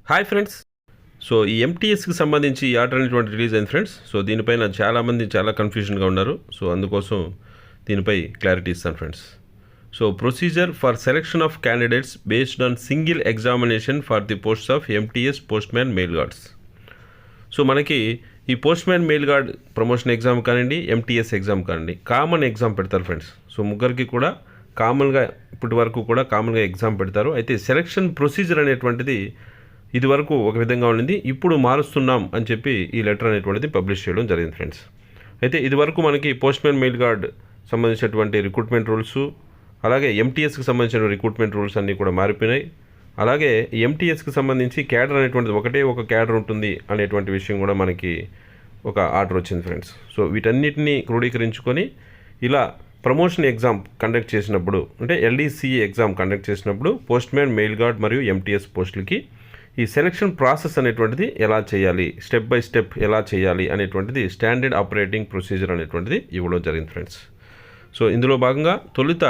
Hi friends. So ఈ ఎంటీఎస్కి సంబంధించి ఈ ఆర్డర్ అనేటువంటి రిలీజ్ అయింది ఫ్రెండ్స్. సో దీనిపైన చాలామంది చాలా కన్ఫ్యూజన్గా ఉన్నారు. సో అందుకోసం దీనిపై క్లారిటీ ఇస్తాను friends. So procedure for selection of candidates based on single examination for the posts of MTS post man mail guards. So మనకి ఈ post man mail gourd promotion exam కానివ్వండి, ఎంటీఎస్ ఎగ్జామ్ కానివ్వండి, common exam పెడతారు friends. So ముగ్గురికి కూడా కామన్గా ఇప్పటి వరకు కూడా కామన్గా ఎగ్జామ్ పెడతారు. అయితే సెలెక్షన్ ప్రొసీజర్ అనేటువంటిది ఇది వరకు ఒక విధంగా ఉండింది, ఇప్పుడు మారుస్తున్నాం అని చెప్పి ఈ లెటర్ అనేటువంటిది పబ్లిష్ చేయడం జరిగింది ఫ్రెండ్స్. అయితే ఇది వరకు మనకి పోస్ట్ మ్యాన్ మెయిల్ గార్డ్ సంబంధించినటువంటి రిక్రూట్మెంట్ రూల్స్, అలాగే ఎంటీఎస్కి సంబంధించిన రిక్రూట్మెంట్ రూల్స్ అన్నీ కూడా మారిపోయినాయి. అలాగే ఎంటీఎస్కి సంబంధించి క్యాడర్ అనేటువంటిది ఒకటే ఒక క్యాడర్ ఉంటుంది అనేటువంటి విషయం కూడా మనకి ఒక ఆర్డర్ వచ్చింది ఫ్రెండ్స్. సో వీటన్నిటిని క్రోడీకరించుకొని ఇలా ప్రమోషన్ ఎగ్జామ్ కండక్ట్ చేసినప్పుడు, అంటే ఎల్డీసీఏ ఎగ్జామ్ కండక్ట్ చేసినప్పుడు పోస్ట్ మ్యాన్ మెయిల్ గార్డ్ మరియు ఎంటీఎస్ పోస్టులకి ఈ సెలక్షన్ ప్రాసెస్ అనేటువంటిది ఎలా చేయాలి, స్టెప్ బై స్టెప్ ఎలా చేయాలి అనేటువంటిది స్టాండర్డ్ ఆపరేటింగ్ ప్రొసీజర్ అనేటువంటిది ఇవ్వడం జరిగింది ఫ్రెండ్స్. సో ఇందులో భాగంగా తొలుత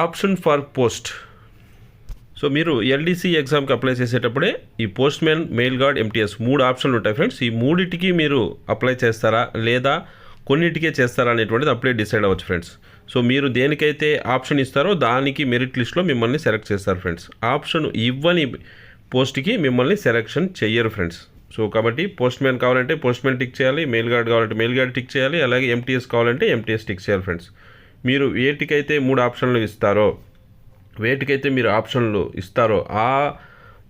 ఆప్షన్ ఫర్ పోస్ట్. సో మీరు ఎల్డీసీ ఎగ్జామ్కి అప్లై చేసేటప్పుడే ఈ post man mail gourd MTS 3 ఆప్షన్లు ఉంటాయి ఫ్రెండ్స్. ఈ మూడింటికి మీరు అప్లై చేస్తారా లేదా కొన్నిటికే చేస్తారా అనేటువంటిది అప్లై డిసైడ్ అవ్వచ్చు ఫ్రెండ్స్. సో మీరు దేనికైతే ఆప్షన్ ఇస్తారో దానికి మెరిట్ లిస్ట్లో మిమ్మల్ని సెలెక్ట్ చేస్తారు ఫ్రెండ్స్. ఆప్షన్ ఇవ్వని పోస్ట్కి మిమ్మల్ని సెలెక్షన్ చెయ్యరు ఫ్రెండ్స్. సో కాబట్టి పోస్ట్ మ్యాన్ కావాలంటే పోస్ట్ మ్యాన్ టిక్ చేయాలి, మెయిల్ గార్డ్ కావాలంటే మెయిల్ గార్డ్ టిక్ చేయాలి, అలాగే ఎంటీఎస్ కావాలంటే ఎంటీఎస్ టిక్ చేయాలి ఫ్రెండ్స్. మీరు వేటికైతే 3 ఆప్షన్లు ఇస్తారో, వేటికైతే మీరు ఆప్షన్లు ఇస్తారో ఆ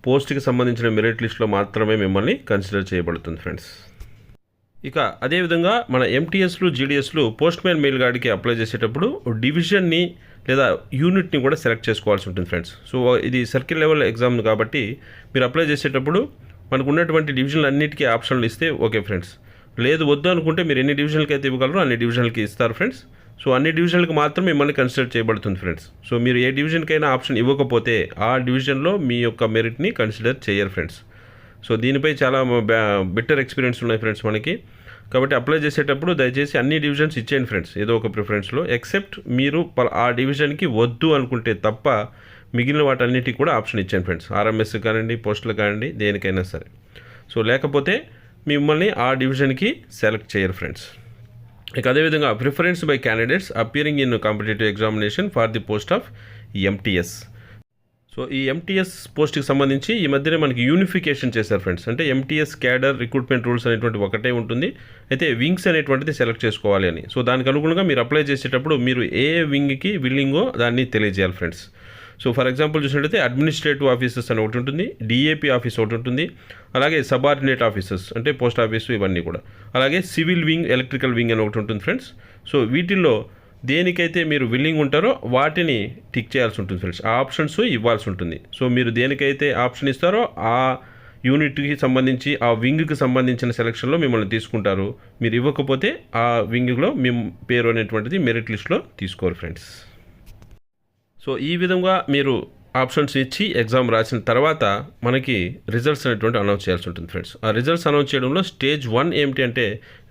పోస్ట్కి సంబంధించిన మెరిట్ లిస్ట్లో మాత్రమే మిమ్మల్ని కన్సిడర్ చేయబడుతుంది ఫ్రెండ్స్. ఇక అదేవిధంగా మన ఎంటీఎస్లు, జీడీఎస్లు పోస్ట్ మ్యాన్ మెయిల్ గార్డ్కి అప్లై చేసేటప్పుడు డివిజన్ని లేదా యూనిట్ని కూడా సెలెక్ట్ చేసుకోవాల్సి ఉంటుంది ఫ్రెండ్స్. సో ఇది సర్కిల్ లెవెల్ ఎగ్జామ్ కాబట్టి మీరు అప్లై చేసేటప్పుడు మనకు ఉన్నటువంటి డివిజన్లు అన్నిటికీ ఆప్షన్లు ఇస్తే ఓకే ఫ్రెండ్స్. లేదు వద్దు అనుకుంటే మీరు ఎన్ని డివిజన్లకి అయితే ఇవ్వగలరో అన్ని డివిజన్లకి ఇస్తారు ఫ్రెండ్స్. సో అన్ని డివిజన్లకు మాత్రం మిమ్మల్ని కన్సిడర్ చేయబడుతుంది ఫ్రెండ్స్. సో మీరు ఏ డివిజన్కైనా ఆప్షన్ ఇవ్వకపోతే ఆ డివిజన్లో మీ యొక్క మెరిట్ని కన్సిడర్ చేయరు ఫ్రెండ్స్. సో దీనిపై చాలా బెటర్ ఎక్స్పీరియన్స్ ఉన్నాయి ఫ్రెండ్స్ మనకి. కాబట్టి అప్లై చేసేటప్పుడు దయచేసి అన్ని డివిజన్స్ ఇచ్చేయండి ఫ్రెండ్స్, ఏదో ఒక ప్రిఫరెన్స్లో. ఎక్సెప్ట్ మీరు ఆ డివిజన్కి వద్దు అనుకుంటే తప్ప మిగిలిన వాటన్నిటికీ కూడా ఆప్షన్ ఇచ్చాను ఫ్రెండ్స్. ఆర్ఎంఎస్ కానివ్వండి, పోస్టులు కానివ్వండి, దేనికైనా సరే. సో లేకపోతే మిమ్మల్ని ఆ డివిజన్కి సెలెక్ట్ చేయరు ఫ్రెండ్స్. ఇక అదేవిధంగా preference by candidates appearing in competitive examination for the post of MTS. So ఈ ఎంటీఎస్ పోస్ట్కి సంబంధించి ఈ మధ్యనే మనకి యూనిఫికేషన్ చేశారు ఫ్రెండ్స్. అంటే ఎంటీఎస్ క్యాడర్ రిక్రూట్మెంట్ రూల్స్ అనేటువంటి ఒకటే ఉంటుంది, అయితే వింగ్స్ అనేటువంటిది సెలెక్ట్ చేసుకోవాలి అని. సో దానికి అనుగుణంగా మీరు అప్లై చేసేటప్పుడు మీరు ఏ వింగ్కి విల్లింగో దాన్ని తెలియజేయాలి ఫ్రెండ్స్. సో ఫర్ ఎగ్జాంపుల్ చూసినట్టయితే అడ్మినిస్ట్రేటివ్ ఆఫీసెస్ అని ఒకటి ఉంటుంది, డిఏపీ ఆఫీస్ ఒకటి ఉంటుంది, అలాగే సబార్డినేట్ ఆఫీసెస్ అంటే పోస్ట్ ఆఫీసు ఇవన్నీ కూడా, అలాగే సివిల్ వింగ్, ఎలక్ట్రికల్ వింగ్ అని ఒకటి ఉంటుంది ఫ్రెండ్స్. సో వీటిల్లో దేనికైతే మీరు విల్లింగ్ ఉంటారో వాటిని టిక్ చేయాల్సి ఉంటుంది ఫ్రెండ్స్. ఆ ఆప్షన్స్ ఇవ్వాల్సి ఉంటుంది. సో మీరు దేనికైతే ఆప్షన్ ఇస్తారో ఆ యూనిట్కి సంబంధించి ఆ వింగ్కి సంబంధించిన సెలక్షన్లో మిమ్మల్ని తీసుకుంటారు. మీరు ఇవ్వకపోతే ఆ వింగ్లో మీ పేరు అనేటువంటిది మెరిట్ లిస్ట్లో తీసుకోరు ఫ్రెండ్స్. సో ఈ విధంగా మీరు ఆప్షన్స్ ఇచ్చి ఎగ్జామ్ రాసిన తర్వాత మనకి రిజల్ట్స్ అనేటువంటి అనౌన్స్ చేయాల్సి ఉంటుంది ఫ్రెండ్స్. ఆ రిజల్ట్స్ అనౌన్స్ చేయడంలో స్టేజ్ 1 ఏమిటి అంటే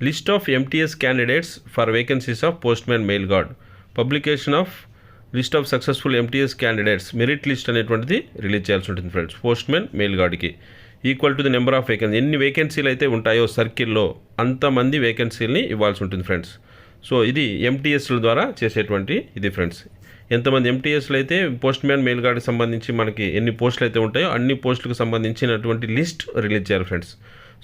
list of MTS candidates for vacancies of postman mail guard, publication of list of successful MTS candidates, merit list అనేటువంటిది రిలీజ్ చేయాల్సి ఉంటుంది ఫ్రెండ్స్. పోస్ట్ మ్యాన్ మెయిల్ గార్డ్కి equal to the number of vacancy, ఎన్ని వేకెన్సీలు అయితే ఉంటాయో సర్కిల్లో అంతమంది వేకెన్సీలని ఇవ్వాల్సి ఉంటుంది ఫ్రెండ్స్. సో ఇది ఎంటీఎస్ల ద్వారా చేసేటువంటి ఇది ఫ్రెండ్స్. ఎంతమంది ఎంటీఎస్లు అయితే పోస్ట్ మ్యాన్ మెయిల్ గార్డ్కి సంబంధించి మనకి ఎన్ని పోస్టులు అయితే ఉంటాయో అన్ని పోస్టులకు సంబంధించినటువంటి లిస్ట్ రిలీజ్ చేయాలి ఫ్రెండ్స్.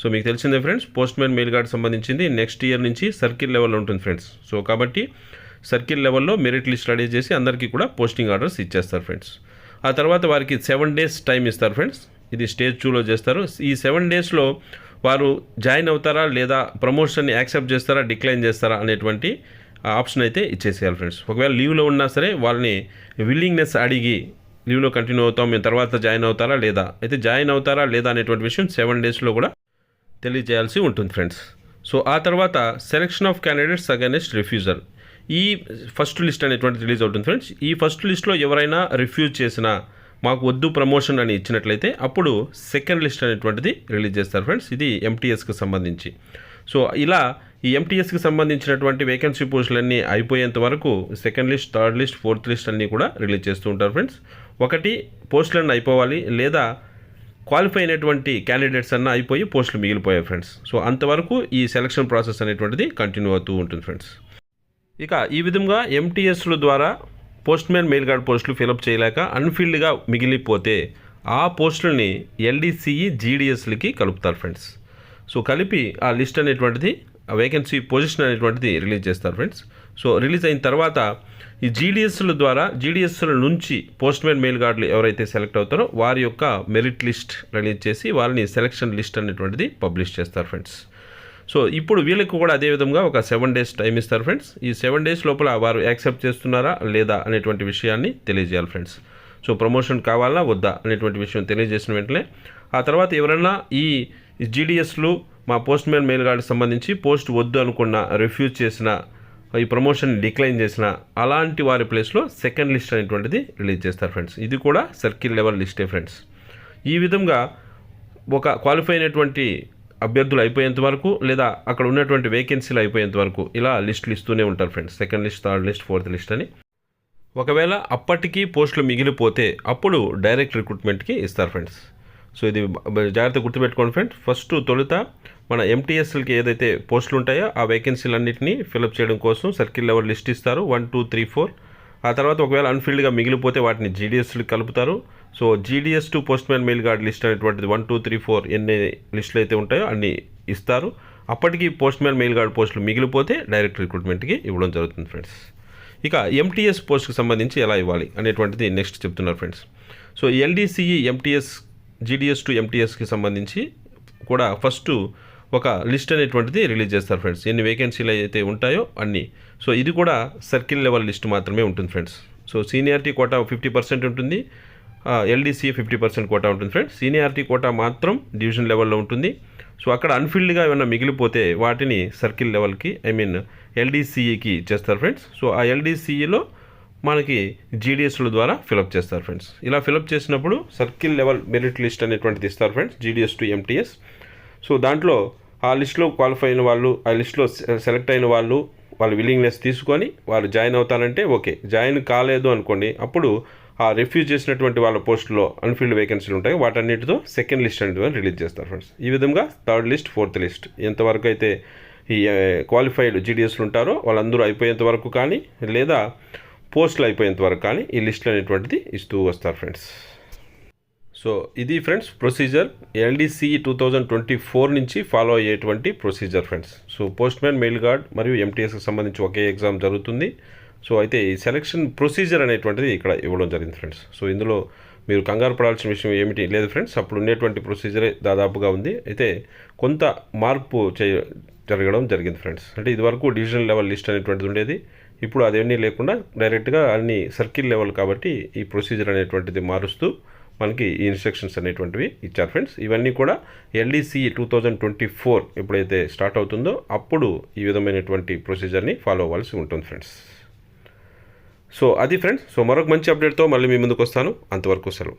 సో మీకు తెలిసిందే friends, postman mail gourd సంబంధించింది నెక్స్ట్ ఇయర్ నుంచి సర్కిల్ లెవెల్లో ఉంటుంది ఫ్రెండ్స్. సో కాబట్టి సర్కిల్ లెవెల్లో మెరిట్ లిస్ట్ రెడీ చేసి అందరికీ కూడా పోస్టింగ్ ఆర్డర్స్ ఇచ్చేస్తారు ఫ్రెండ్స్. ఆ తర్వాత వారికి 7 days టైం ఇస్తారు ఫ్రెండ్స్. ఇది స్టేజ్ 2లో చేస్తారు. ఈ 7 daysలో వారు జాయిన్ అవుతారా లేదా ప్రమోషన్ని యాక్సెప్ట్ చేస్తారా డిక్లైన్ చేస్తారా అనేటువంటి ఆప్షన్ అయితే ఇచ్చేసేయాలి ఫ్రెండ్స్. ఒకవేళ లీవ్లో ఉన్నా సరే వాళ్ళని విల్లింగ్నెస్ అడిగి లీవ్లో కంటిన్యూ అవుతాం మేము తర్వాత జాయిన్ అవుతారా లేదా, అయితే జాయిన్ అవుతారా లేదా అనేటువంటి విషయం 7 daysలో కూడా తెలియజేయాల్సి ఉంటుంది ఫ్రెండ్స్. సో ఆ తర్వాత selection of candidates against refusal, ఈ ఫస్ట్ లిస్ట్ అనేటువంటి రిలీజ్ అవుతుంది ఫ్రెండ్స్. ఈ ఫస్ట్ లిస్ట్లో ఎవరైనా రిఫ్యూజ్ చేసినా మాకు వద్దు ప్రమోషన్ అని ఇచ్చినట్లయితే అప్పుడు సెకండ్ లిస్ట్ అనేటువంటిది రిలీజ్ చేస్తారు ఫ్రెండ్స్. ఇది ఎంటీఎస్కి సంబంధించి. సో ఇలా ఈ ఎంటీఎస్కి సంబంధించినటువంటి వేకెన్సీ పోస్టులన్నీ అయిపోయేంత వరకు second list, third list, fourth list అన్నీ కూడా రిలీజ్ చేస్తూ ఉంటారు ఫ్రెండ్స్. ఒకటి పోస్టులన్నీ అయిపోవాలి లేదా క్వాలిఫై అయినటువంటి క్యాండిడేట్స్ అన్న అయిపోయి పోస్టులు మిగిలిపోయాయి ఫ్రెండ్స్. సో అంతవరకు ఈ సెలక్షన్ ప్రాసెస్ అనేటువంటిది కంటిన్యూ అవుతూ ఉంటుంది ఫ్రెండ్స్. ఇక ఈ విధంగా ఎంటీఎస్ల ద్వారా పోస్ట్ మ్యాన్ మెయిల్ గార్డ్ పోస్టులు ఫిలప్ చేయలేక అన్ఫిల్డ్గా మిగిలిపోతే ఆ పోస్టులని ఎల్డీసీఈ జీడీఎస్లకి కలుపుతారు ఫ్రెండ్స్. సో కలిపి ఆ లిస్ట్ అనేటువంటిది వేకెన్సీ పొజిషన్ అనేటువంటిది రిలీజ్ చేస్తారు ఫ్రెండ్స్. సో రిలీజ్ అయిన తర్వాత ఈ జీడీఎస్ల ద్వారా జీడీఎస్ల నుంచి పోస్ట్ మ్యాన్ మెయిల్ గార్డులు ఎవరైతే సెలెక్ట్ అవుతారో వారి యొక్క మెరిట్ లిస్ట్ రిలీజ్ చేసి వాళ్ళని సెలక్షన్ లిస్ట్ అనేటువంటిది పబ్లిష్ చేస్తారు ఫ్రెండ్స్. సో ఇప్పుడు వీళ్ళకి కూడా అదేవిధంగా ఒక 7 days టైం ఇస్తారు ఫ్రెండ్స్. ఈ 7 days లోపల వారు యాక్సెప్ట్ చేస్తున్నారా లేదా అనేటువంటి విషయాన్ని తెలియజేయాలి ఫ్రెండ్స్. సో ప్రమోషన్ కావాలా వద్దా అనేటువంటి విషయం తెలియజేసిన వెంటనే ఆ తర్వాత ఎవరన్నా ఈ జీడీఎస్లు మా పోస్ట్ మ్యాన్ మెయిల్ గార్డ్కి సంబంధించి పోస్ట్ వద్దు అనుకున్న రిఫ్యూజ్ చేసిన ఈ ప్రమోషన్ డిక్లైన్ చేసిన అలాంటి వారి ప్లేస్లో సెకండ్ లిస్ట్ అనేటువంటిది రిలీజ్ చేస్తారు ఫ్రెండ్స్. ఇది కూడా సర్కిల్ లెవెల్ లిస్టే ఫ్రెండ్స్. ఈ విధంగా ఒక క్వాలిఫై అయినటువంటి అభ్యర్థులు అయిపోయేంత వరకు లేదా అక్కడ ఉన్నటువంటి వేకెన్సీలు అయిపోయేంత వరకు ఇలా లిస్టులు ఇస్తూనే ఉంటారు friends. Second list, third list, fourth list అని. ఒకవేళ అప్పటికి పోస్టులు మిగిలిపోతే అప్పుడు డైరెక్ట్ రిక్రూట్మెంట్కి ఇస్తారు ఫ్రెండ్స్. సో ఇది జాగ్రత్త గుర్తుపెట్టుకోండి ఫ్రెండ్స్. ఫస్ట్ తొలుత మన ఎంటీఎస్లకి ఏదైతే పోస్టులు ఉంటాయో ఆ వేకెన్సీలన్నింటినీ ఫిలప్ చేయడం కోసం సర్కిల్ లెవెల్ లిస్ట్ ఇస్తారు 1, 2, 3, 4. ఆ తర్వాత ఒకవేళ అన్ఫిల్డ్గా మిగిలిపోతే వాటిని జీడీఎస్లకి కలుపుతారు. So GDS to post man mail gourd list అనేటువంటిది 1, 2, 3, 4 ఎన్ని లిస్టులు అయితే ఉంటాయో అన్ని ఇస్తారు. అప్పటికి పోస్ట్ మ్యాన్ మెయిల్ గార్డ్ పోస్టులు మిగిలిపోతే డైరెక్ట్ రిక్రూట్మెంట్కి ఇవ్వడం జరుగుతుంది ఫ్రెండ్స్. ఇక ఎంటీఎస్ పోస్ట్కి సంబంధించి ఎలా ఇవ్వాలి అనేటువంటిది నెక్స్ట్ చెప్తున్నారు friends. So LDCE MTS GDS to ఎంటీఎస్కి సంబంధించి కూడా ఫస్ట్ ఒక లిస్ట్ అనేటువంటిది రిలీజ్ చేస్తారు ఫ్రెండ్స్. ఎన్ని వేకెన్సీలు అయితే ఉంటాయో అన్నీ. సో ఇది కూడా సర్కిల్ లెవెల్ లిస్ట్ మాత్రమే ఉంటుంది ఫ్రెండ్స్. సో సీనియారిటీ కోటా 50% ఉంటుంది, ఎల్డీసీ 50% కోటా ఉంటుంది ఫ్రెండ్స్. సీనియారిటీ కోటా మాత్రం డివిజన్ లెవెల్లో ఉంటుంది. సో అక్కడ అన్ఫిల్డ్గా ఏమైనా మిగిలిపోతే వాటిని సర్కిల్ లెవెల్కి ఎల్డీసీఈకి చేస్తారు ఫ్రెండ్స్. సో ఆ ఎల్డీసీఈలో మనకి జీడీఎస్ల ద్వారా ఫిలప్ చేస్తారు ఫ్రెండ్స్. ఇలా ఫిలప్ చేసినప్పుడు సర్కిల్ లెవెల్ మెరిట్ లిస్ట్ అనేటువంటిది ఇస్తారు friends, GDS to MTS. So దాంట్లో ఆ లిస్ట్లో క్వాలిఫై అయిన వాళ్ళు, ఆ లిస్ట్లో సెలెక్ట్ అయిన వాళ్ళు వాళ్ళ విల్లింగ్నెస్ తీసుకొని వాళ్ళు జాయిన్ అవుతారంటే ఓకే. జాయిన్ కాలేదు అనుకోండి, అప్పుడు ఆ రిఫ్యూజ్ చేసినటువంటి వాళ్ళ పోస్టులో అన్ఫిల్డ్ వేకెన్సీలు ఉంటాయి, వాటన్నిటితో సెకండ్ లిస్ట్ అనేది రిలీజ్ చేస్తారు ఫ్రెండ్స్. ఈ విధంగా థర్డ్ లిస్ట్, ఫోర్త్ లిస్ట్ ఎంతవరకు అయితే ఈ క్వాలిఫైడ్ జీడీఎస్లు ఉంటారో వాళ్ళందరూ అయిపోయేంత వరకు కానీ లేదా పోస్టులు అయిపోయేంత వరకు కానీ ఈ లిస్టులు అనేటువంటిది ఇస్తూ వస్తారు ఫ్రెండ్స్. సో ఇది ఫ్రెండ్స్ ప్రొసీజర్ ఎల్డీసీఈ 2024 నుంచి ఫాలో అయ్యేటువంటి procedure friends. So post man mail gourd మరియు ఎంటీఎస్కి సంబంధించి ఒకే ఎగ్జామ్ జరుగుతుంది. సో అయితే ఈ సెలక్షన్ ప్రొసీజర్ అనేటువంటిది ఇక్కడ ఇవ్వడం జరిగింది ఫ్రెండ్స్. సో ఇందులో మీరు కంగారు పడాల్సిన విషయం ఏమిటి లేదు ఫ్రెండ్స్. అప్పుడు ఉండేటువంటి ప్రొసీజరే దాదాపుగా ఉంది. అయితే కొంత మార్పు జరగడం జరిగింది ఫ్రెండ్స్. అంటే ఇదివరకు డివిజన్ లెవెల్ లిస్ట్ అనేటువంటిది ఉండేది, ఇప్పుడు అదేమీ లేకుండా డైరెక్ట్గా అన్ని సర్కిల్ లెవెల్ కాబట్టి ఈ ప్రొసీజర్ అనేటువంటిది మారుస్తూ మనకి ఈ ఇన్స్ట్రక్షన్స్ అనేటువంటివి ఇచ్చారు ఫ్రెండ్స్. ఇవన్నీ కూడా ఎల్డీసీఈ 2024 ఎప్పుడైతే స్టార్ట్ అవుతుందో అప్పుడు ఈ విధమైనటువంటి ప్రొసీజర్ని ఫాలో అవ్వాల్సి ఉంటుంది ఫ్రెండ్స్. సో అది ఫ్రెండ్స్. సో మరొక మంచి అప్డేట్తో మళ్ళీ మీ ముందుకు వస్తాను. అంతవరకు సెలవు.